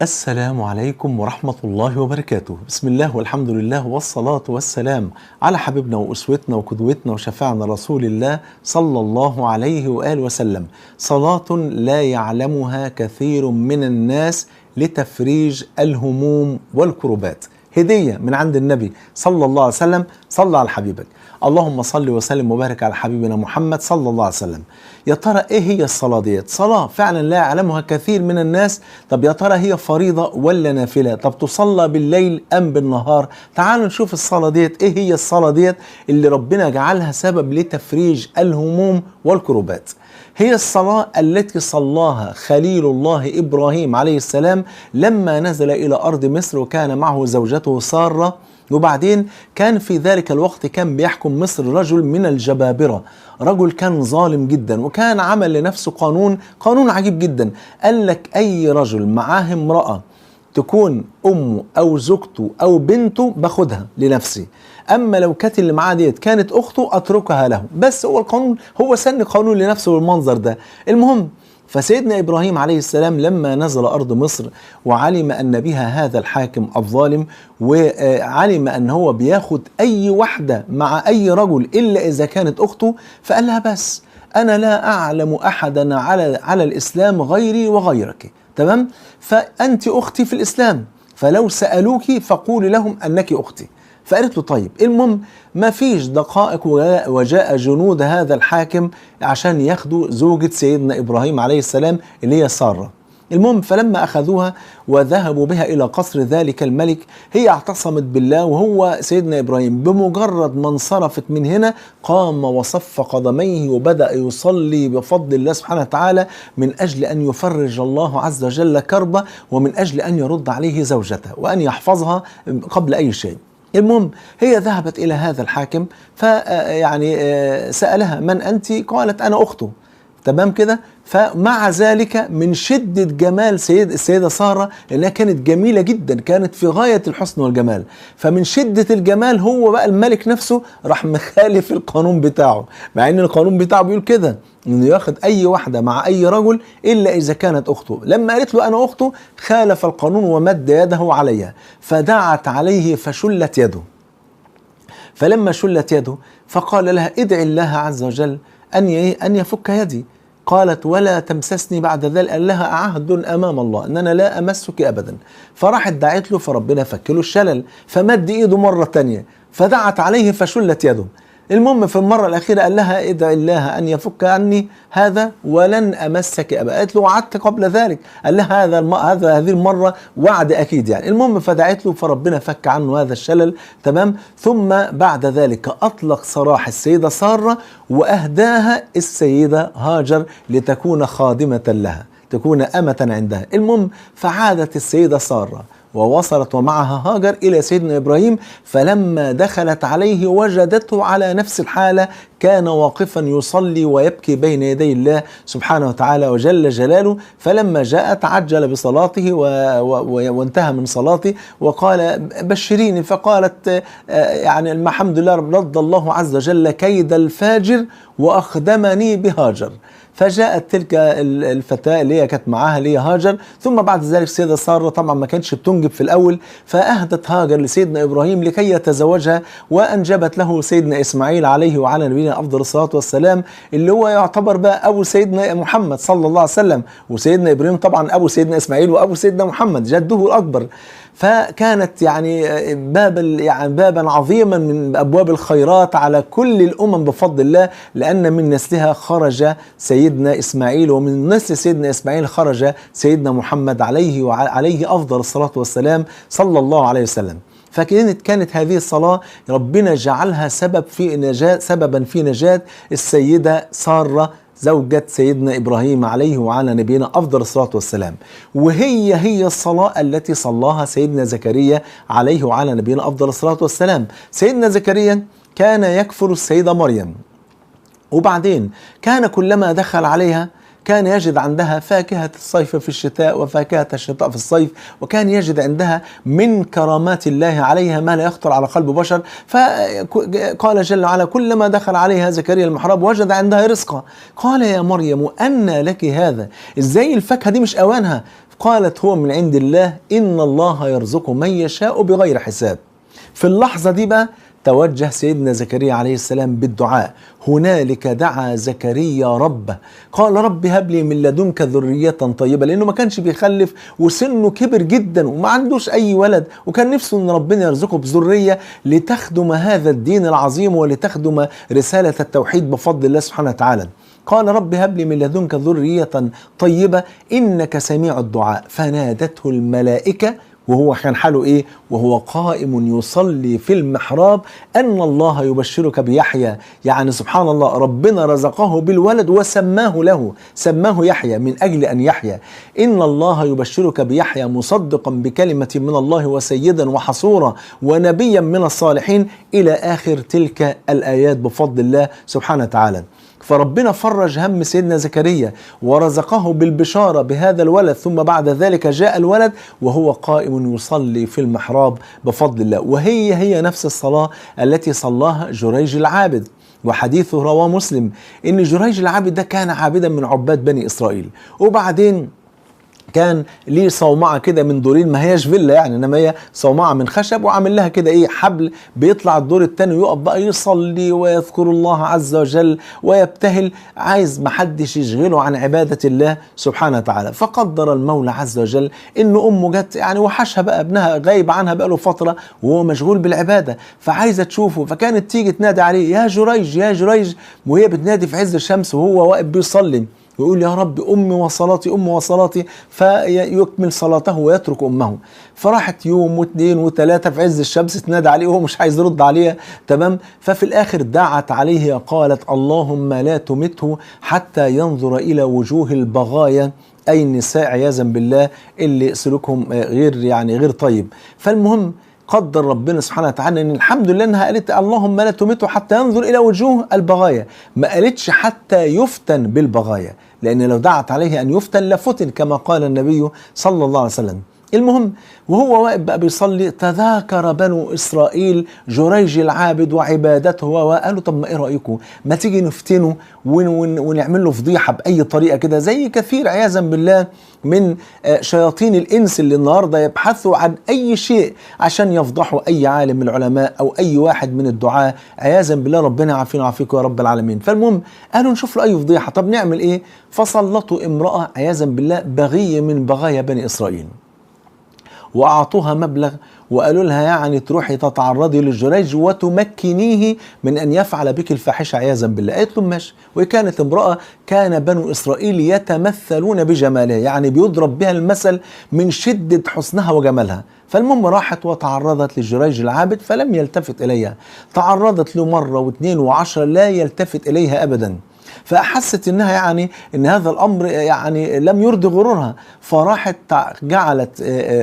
السلام عليكم ورحمة الله وبركاته. بسم الله والحمد لله والصلاة والسلام على حبيبنا وأسوتنا وقدوتنا وشفاعنا رسول الله صلى الله عليه وآله وسلم. صلاة لا يعلمها كثير من الناس لتفريج الهموم والكربات، هدية من عند النبي صلى الله عليه وسلم. صلى على حبيبك. اللهم صل وسلم وبارك على حبيبنا محمد صلى الله عليه وسلم. يا ترى ايه هي الصلاة ديت؟ صلاة فعلا لا يعلمها كثير من الناس. طب يا ترى هي فريضة ولا نافلة؟ طب تصلى بالليل ام بالنهار؟ تعالوا نشوف الصلاة ديت ايه هي الصلاة ديت اللي ربنا جعلها سبب لتفريج الهموم والكروبات. هي الصلاة التي صلاها خليل الله إبراهيم عليه السلام لما نزل إلى أرض مصر وكان معه زوجته سارة. وبعدين كان في ذلك الوقت كان بيحكم مصر رجل من الجبابرة، رجل كان ظالم جدا، وكان عمل لنفسه قانون عجيب جدا. قال لك أي رجل معاه امرأة تكون أمه أو زوجته أو بنته باخدها لنفسي، أما لو كانت اللي معاه ديت كانت أخته أتركها له. بس هو القانون، هو سن قانون لنفسه بالمنظر ده. المهم، فسيدنا إبراهيم عليه السلام لما نزل أرض مصر وعلم أن بها هذا الحاكم الظالم، وعلم أن هو بياخد أي واحدة مع أي رجل إلا إذا كانت أخته، فقال لها بس أنا لا أعلم أحدا على الإسلام غيري وغيرك، تمام؟ فأنت أختي في الإسلام، فلو سألوك فقولي لهم أنك أختي. فقالت له طيب. المهم ما فيش دقائق وجاء جنود هذا الحاكم عشان ياخدوا زوجة سيدنا إبراهيم عليه السلام اللي هي سارة. المهم فلما أخذوها وذهبوا بها إلى قصر ذلك الملك، هي اعتصمت بالله، وهو سيدنا إبراهيم بمجرد ما انصرفت من هنا قام وصف قدميه وبدأ يصلي بفضل الله سبحانه وتعالى من أجل أن يفرج الله عز وجل كربه، ومن أجل أن يرد عليه زوجته وأن يحفظها قبل أي شيء. المهم هي ذهبت إلى هذا الحاكم فيعني سألها من أنت؟ قالت أنا أخته، تمام كده. فمع ذلك من شدة جمال السيدة سارة، لأنها كانت جميلة جدا، كانت في غاية الحسن والجمال، فمن شدة الجمال هو بقى الملك نفسه راح مخالف القانون بتاعه، مع ان القانون بتاعه بيقول كده انه ياخد اي واحدة مع اي رجل الا اذا كانت اخته. لما قالت له انا اخته خالف القانون ومد يده عليها، فدعت عليه فشلت يده. فلما شلت يده فقال لها ادعي الله عز وجل أن يفك يدي. قالت ولا تمسسني بعد ذلك. قال لها عهد أمام الله أن أنا لا أمسك أبدا. فراحت دعت له فربنا فك له الشلل، فمد إيده مرة تانية فدعت عليه فشلت يده. المهم في المرة الأخيرة قال لها ادعي الله أن يفك عني هذا ولن أمسك أبدا. قالت له وعدت قبل ذلك. قال لها هذه المرة وعد أكيد يعني. المهم فدعت له فربنا فك عنه هذا الشلل، تمام. ثم بعد ذلك أطلق سراح السيدة سارة وأهداها السيدة هاجر لتكون خادمة لها، تكون أمة عندها. المهم فعادت السيدة سارة ووصلت ومعها هاجر إلى سيدنا إبراهيم، فلما دخلت عليه وجدته على نفس الحالة، كان واقفا يصلي ويبكي بين يدي الله سبحانه وتعالى وجل جلاله. فلما جاءت عجل بصلاته وانتهى من صلاته وقال بشريني. فقالت يعني الحمد لله رد الله عز وجل كيد الفاجر وأخدمني بهاجر. فجاءت تلك الفتاة اللي هي كانت معاها اللي هي هاجر. ثم بعد ذلك السيدة سارة طبعا ما كانتش بتنجب في الأول، فأهدت هاجر لسيدنا إبراهيم لكي يتزوجها، وأنجبت له سيدنا إسماعيل عليه وعلى نبينا أفضل الصلاة والسلام، اللي هو يعتبر بقى أبو سيدنا محمد صلى الله عليه وسلم. وسيدنا إبراهيم طبعا أبو سيدنا إسماعيل وأبو سيدنا محمد جده الأكبر. فكانت يعني بابا عظيما من أبواب الخيرات على كل الأمم بفضل الله، لأن من نسلها خرج سيدنا إسماعيل، ومن نسل سيدنا إسماعيل خرج سيدنا محمد عليه أفضل الصلاة والسلام صلى الله عليه وسلم. فكانت هذه الصلاة ربنا جعلها سببا في نجاة السيدة سارة زوجة سيدنا إبراهيم عليه وعلى نبينا أفضل الصلاة والسلام. وهي الصلاة التي صلاها سيدنا زكريا عليه وعلى نبينا أفضل الصلاة والسلام. سيدنا زكريا كان يكفر السيدة مريم، وبعدين كان كلما دخل عليها كان يجد عندها فاكهة الصيف في الشتاء وفاكهة الشتاء في الصيف، وكان يجد عندها من كرامات الله عليها ما لا يخطر على قلب بشر. فقال جل وعلا كلما دخل عليها زكريا المحراب وجد عندها رزقا. قال يا مريم أنى لك هذا؟ ازاي الفاكهة دي مش أوانها؟ قالت هو من عند الله إن الله يرزق من يشاء بغير حساب. في اللحظة دي بقى توجه سيدنا زكريا عليه السلام بالدعاء. هنالك دعا زكريا ربه قال رب هب لي من لدنك ذرية طيبة، لأنه ما كانش بيخلف وسنه كبر جدا وما عندوش أي ولد، وكان نفسه أن ربنا يرزقه بذرية لتخدم هذا الدين العظيم ولتخدم رسالة التوحيد بفضل الله سبحانه وتعالى. قال رب هب لي من لدنك ذرية طيبة إنك سميع الدعاء. فنادته الملائكة وهو كان حاله ايه؟ وهو قائم يصلي في المحراب ان الله يبشرك بيحيى. يعني سبحان الله، ربنا رزقه بالولد وسماه له، سماه يحيى من اجل ان يحيى. ان الله يبشرك بيحيى مصدقا بكلمة من الله وسيدا وحصورا ونبيا من الصالحين الى اخر تلك الايات بفضل الله سبحانه وتعالى. فربنا فرج هم سيدنا زكريا ورزقه بالبشارة بهذا الولد، ثم بعد ذلك جاء الولد وهو قائم يصلي في المحراب بفضل الله. وهي نفس الصلاة التي صلاها جريج العابد، وحديثه رواه مسلم إن جريج العابد ده كان عابدا من عباد بني إسرائيل، وبعدين كان ليه صومعة كده من دورين، ما هياش فيلا يعني، انما هي صومعة من خشب وعامل لها كده ايه حبل، بيطلع الدور التاني ويقف بقى يصلي ويذكر الله عز وجل ويبتهل، عايز محدش يشغله عن عبادة الله سبحانه وتعالى. فقدر المولى عز وجل ان امه جت يعني وحشها بقى ابنها، غايب عنها بقى له فترة وهو مشغول بالعبادة، فعايزة تشوفه، فكانت تيجي تنادي عليه يا جريج يا جريج، وهي بتنادي في عز الشمس وهو واقف بيصلي ويقول يا رب أمي وصلاتي أمي وصلاتي، فيكمل صلاته ويترك أمه. فراحت يوم واثنين وثلاثة في عز الشمس تنادى عليه وهو مش عايز يرد عليها، تمام. ففي الآخر دعت عليه قالت اللهم لا تمته حتى ينظر إلى وجوه البغايا، أي النساء عياذا بالله اللي سلوكهم غير طيب. فالمهم قدر ربنا سبحانه وتعالى ان الحمد لله انها قالت اللهم لا تمته حتى ينظر الى وجوه البغايا، ما قالتش حتى يفتن بالبغايا، لان لو دعت عليه ان يفتن لفتن كما قال النبي صلى الله عليه وسلم. المهم وهو واقف بقى بيصلي تذاكر بنو اسرائيل جريج العابد وعبادته، وقالوا طب ما ايه رايكم ما تيجي نفتنه ونعمل له فضيحه باي طريقه كده، زي كثير عياذا بالله من شياطين الانس اللي النهارده يبحثوا عن اي شيء عشان يفضحوا اي عالم من العلماء او اي واحد من الدعاة عياذا بالله، ربنا يعافينا ويعافيكم يا رب العالمين. فالمهم قالوا نشوف له اي فضيحه، طب نعمل ايه؟ فسلطوا امراه عياذا بالله بغيه من بغايا بني اسرائيل، وأعطوها مبلغ وقالوا لها يعني تروحي تتعرضي للجريج وتمكنيه من أن يفعل بك الفاحشة عياذا بالله. قالت لهم ماشي. وكانت امرأة كان بنو إسرائيل يتمثلون بجمالها، يعني بيضرب بها المثل من شدة حسنها وجمالها. فالمهم راحت وتعرضت للجريج العابد فلم يلتفت إليها، تعرضت له مرة واثنين وعشرة لا يلتفت إليها أبدا، فأحست إنها يعني إن هذا الأمر يعني لم يرضي غرورها، فراحت جعلت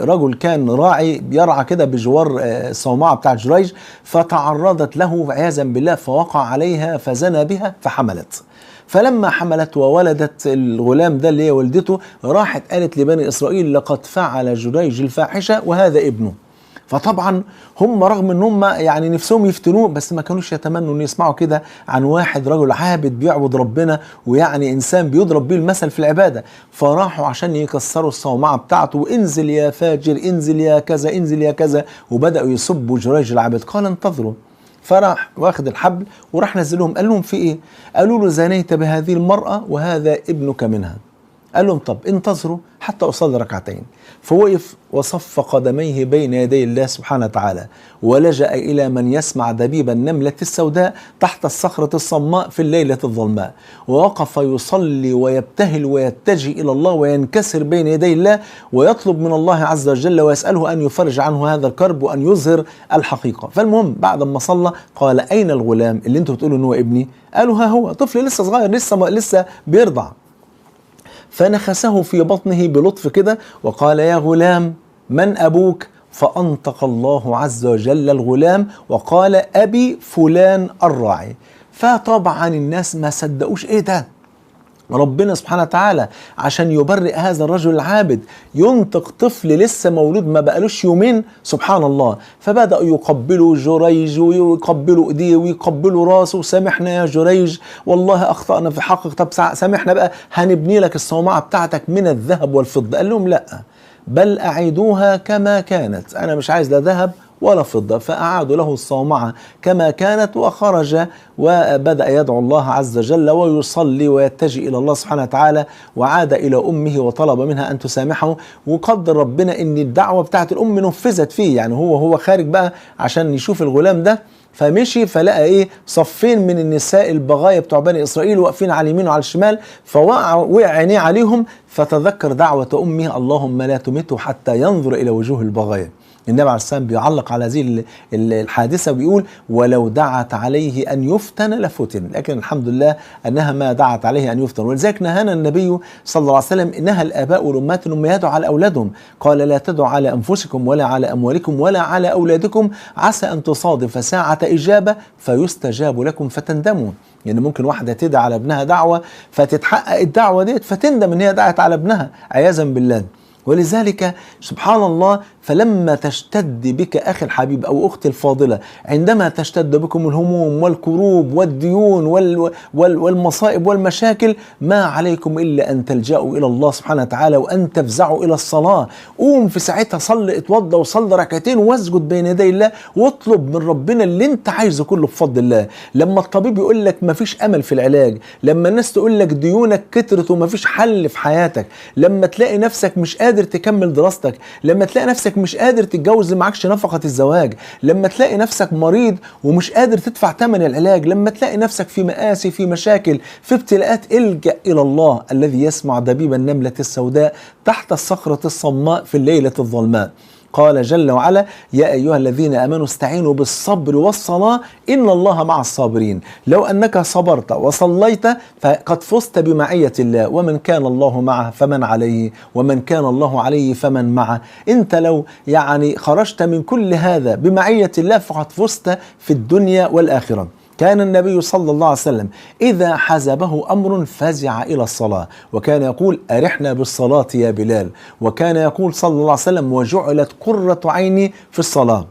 رجل كان راعي يرعى كده بجوار الصومعة بتاع جريج، فتعرضت له عياذا بالله فوقع عليها فزنى بها فحملت. فلما حملت وولدت الغلام ده اللي هي ولدته، راحت قالت لبني إسرائيل لقد فعل جريج الفاحشة وهذا ابنه. فطبعا هم رغم ان هم يعني نفسهم يفتنوه، بس ما كانوش يتمنوا ان يسمعوا كده عن واحد رجل عابد بيعبد ربنا ويعني انسان بيضرب بيه المثل في العباده. فراحوا عشان يكسروا الصومعه بتاعته، وانزل يا فاجر انزل يا كذا انزل يا كذا، وبداوا يسبوا جريج العابد. قال انتظروا. فراح واخد الحبل وراح نزلهم، قال لهم في ايه؟ قالوا له زنيت بهذه المراه وهذا ابنك منها. قال لهم طب انتظروا حتى أصلي ركعتين. فوقف وصف قدميه بين يدي الله سبحانه وتعالى، ولجأ إلى من يسمع دبيب النملة السوداء تحت الصخرة الصماء في الليلة الظلماء، ووقف يصلي ويبتهل ويتجه إلى الله وينكسر بين يدي الله ويطلب من الله عز وجل ويسأله أن يفرج عنه هذا الكرب وأن يظهر الحقيقة. فالمهم بعد ما صلى قال أين الغلام اللي انتوا بتقولوا إنه هو ابني؟ قالوا ها هو طفل لسه صغير لسه بيرضع. فنخسه في بطنه بلطف كده وقال يا غلام من أبوك؟ فأنطق الله عز وجل الغلام وقال أبي فلان الراعي. فطبعا الناس ما صدقوش ايه ده، ربنا سبحانه وتعالى عشان يبرئ هذا الرجل العابد ينطق طفل لسه مولود ما بقالوش يومين، سبحان الله، فبدأوا يقبلوا جريج ويقبلوا ايديه ويقبلوا راسه، سامحنا يا جريج والله اخطأنا في حقك، طب سامحنا بقى هنبني لك الصومعة بتاعتك من الذهب والفضة. قال لهم لا، بل أعيدوها كما كانت، أنا مش عايز لا ذهب ولا فضة. فأعادوا له الصومعة كما كانت، وخرج وبدأ يدعو الله عز وجل ويصلي ويتجه إلى الله سبحانه وتعالى، وعاد إلى أمه وطلب منها أن تسامحه. وقدر ربنا أن الدعوة بتاعت الأم نفذت فيه، يعني هو خارج بقى عشان يشوف الغلام ده، فمشي فلقى ايه، صفين من النساء البغايا بتوع بني اسرائيل واقفين على اليمين وعلى الشمال، وقع عينيه عليهم، فتذكر دعوة امه اللهم لا تمته حتى ينظر الى وجوه البغايا. النبي عليه السلام بيعلق على هذه الحادثة ويقول ولو دعت عليه أن يفتن لفتن، لكن الحمد لله أنها ما دعت عليه أن يفتن. ولذلك نهانا النبي صلى الله عليه وسلم، نهى الآباء والأمهات أنهم يدعوا على أولادهم، قال لا تدعوا على أنفسكم ولا على أموالكم ولا على أولادكم عسى أن تصادف ساعة إجابة فيستجاب لكم فتندموا. يعني ممكن واحدة تدعى على ابنها دعوة فتتحقق الدعوة ديت فتندم ان هي دعت على ابنها عياذا بالله. ولذلك سبحان الله، فلما تشتد بك أخي الحبيب أو أختي الفاضلة، عندما تشتد بكم الهموم والكروب والديون والمصائب والمشاكل، ما عليكم إلا أن تلجأوا إلى الله سبحانه وتعالى وأن تفزعوا إلى الصلاة. قوم في ساعتها، صل، اتوضى وصلي ركعتين واسجد بين يدي الله واطلب من ربنا اللي انت عايزه كله بفضل الله. لما الطبيب يقول لك مفيش أمل في العلاج، لما الناس تقول لك ديونك كترت ومفيش حل في حياتك، لما تلاقي نفسك مش قادر تكمل دراستك، لما تلاقي نفسك مش قادر تتجوز اللي معكش نفقة الزواج، لما تلاقي نفسك مريض ومش قادر تدفع ثمن العلاج، لما تلاقي نفسك في مآسي، في مشاكل، في ابتلاءات، الجأ إلى الله الذي يسمع دبيب النملة السوداء تحت الصخرة الصماء في الليلة الظلماء. قال جل وعلا يا أيها الذين آمنوا استعينوا بالصبر والصلاة إن الله مع الصابرين. لو أنك صبرت وصليت فقد فزت بمعية الله، ومن كان الله معه فمن عليه، ومن كان الله عليه فمن معه. أنت لو يعني خرجت من كل هذا بمعية الله فقد فزت في الدنيا والآخرة. كان النبي صلى الله عليه وسلم إذا حزبه أمر فزع إلى الصلاة، وكان يقول أرحنا بالصلاة يا بلال، وكان يقول صلى الله عليه وسلم وجعلت قرة عيني في الصلاة.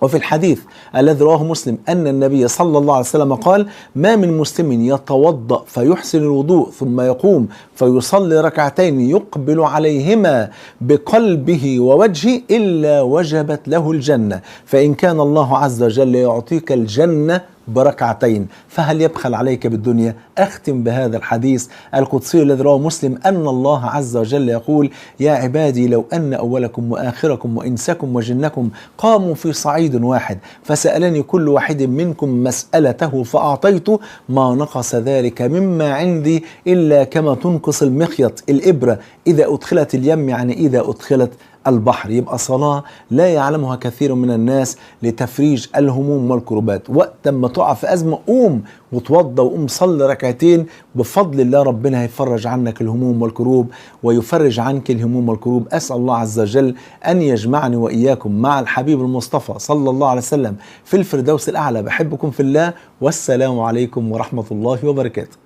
وفي الحديث الذي رواه مسلم أن النبي صلى الله عليه وسلم قال ما من مسلم يتوضأ فيحسن الوضوء ثم يقوم فيصلي ركعتين يقبل عليهما بقلبه ووجهه إلا وجبت له الجنة، فإن كان الله عز وجل يعطيك الجنة بركعتين فهل يبخل عليك بالدنيا؟ أختم بهذا الحديث القدسي الذي رواه مسلم أن الله عز وجل يقول يا عبادي لو أن أولكم وآخركم وإنسكم وجنكم قاموا في صعيد واحد فسألني كل واحد منكم مسألته فأعطيته ما نقص ذلك مما عندي إلا كما تنقص المخيط الإبرة إذا أدخلت اليم، يعني إذا أدخلت البحر. يبقى صلاة لا يعلمها كثير من الناس لتفريج الهموم والكربات. وقت ما تقع في أزمة قوم وتوضى وقوم صلي ركعتين، بفضل الله ربنا هيفرج عنك الهموم والكروب ويفرج عنك الهموم والكروب. أسأل الله عز وجل أن يجمعني وإياكم مع الحبيب المصطفى صلى الله عليه وسلم في الفردوس الأعلى. بحبكم في الله، والسلام عليكم ورحمة الله وبركاته.